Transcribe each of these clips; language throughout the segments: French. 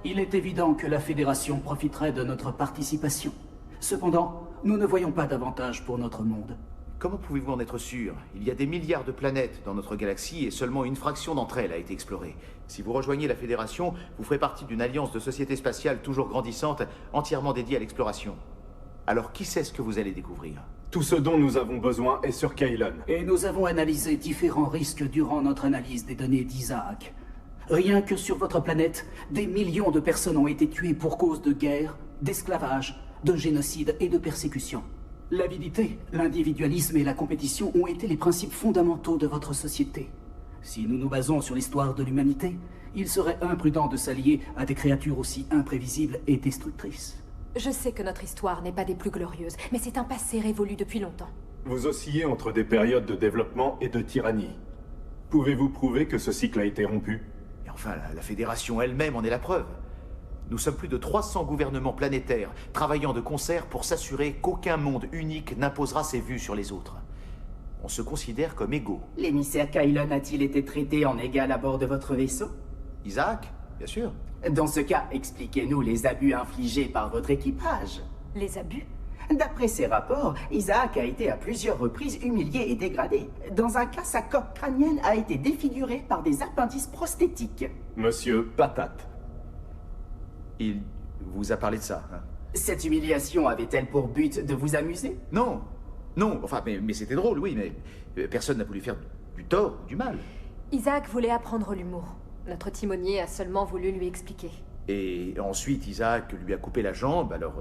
Il est évident que la Fédération profiterait de notre participation. Cependant, nous ne voyons pas d'avantage pour notre monde. Comment pouvez-vous en être sûr? Il y a des milliards de planètes dans notre galaxie et seulement une fraction d'entre elles a été explorée. Si vous rejoignez la Fédération, vous ferez partie d'une alliance de sociétés spatiales toujours grandissante, entièrement dédiée à l'exploration. Alors qui sait ce que vous allez découvrir? Tout ce dont nous avons besoin est sur Kaylon. Et nous avons analysé différents risques durant notre analyse des données d'Isaac. Rien que sur votre planète, des millions de personnes ont été tuées pour cause de guerre, d'esclavage, de génocide et de persécution. L'avidité, l'individualisme et la compétition ont été les principes fondamentaux de votre société. Si nous nous basons sur l'histoire de l'humanité, il serait imprudent de s'allier à des créatures aussi imprévisibles et destructrices. Je sais que notre histoire n'est pas des plus glorieuses, mais c'est un passé révolu depuis longtemps. Vous oscillez entre des périodes de développement et de tyrannie. Pouvez-vous prouver que ce cycle a été rompu? Et enfin, la Fédération elle-même en est la preuve. Nous sommes plus de 300 gouvernements planétaires travaillant de concert pour s'assurer qu'aucun monde unique n'imposera ses vues sur les autres. On se considère comme égaux. L'émissaire Kaylon a-t-il été traité en égal à bord de votre vaisseau? Isaac, bien sûr. Dans ce cas, expliquez-nous les abus infligés par votre équipage. Les abus? D'après ces rapports, Isaac a été à plusieurs reprises humilié et dégradé. Dans un cas, sa coque crânienne a été défigurée par des appendices prosthétiques. Monsieur Patate. Il vous a parlé de ça, hein? Cette humiliation avait-elle pour but de vous amuser? Non, non, enfin, mais c'était drôle, oui, mais personne n'a voulu faire du tort ou du mal. Isaac voulait apprendre l'humour. Notre timonier a seulement voulu lui expliquer. Et ensuite, Isaac lui a coupé la jambe, alors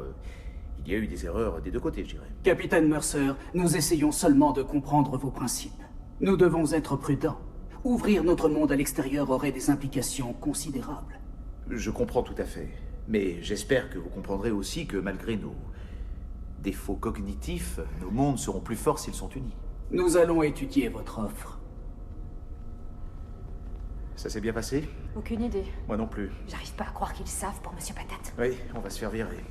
il y a eu des erreurs des deux côtés, je dirais. Capitaine Mercer, nous essayons seulement de comprendre vos principes. Nous devons être prudents. Ouvrir notre monde à l'extérieur aurait des implications considérables. Je comprends tout à fait. Mais j'espère que vous comprendrez aussi que malgré nos défauts cognitifs, nos mondes seront plus forts s'ils sont unis. Nous allons étudier votre offre. Ça s'est bien passé? Aucune idée. Moi non plus. J'arrive pas à croire qu'ils savent pour Monsieur Patate. Oui, on va se faire virer.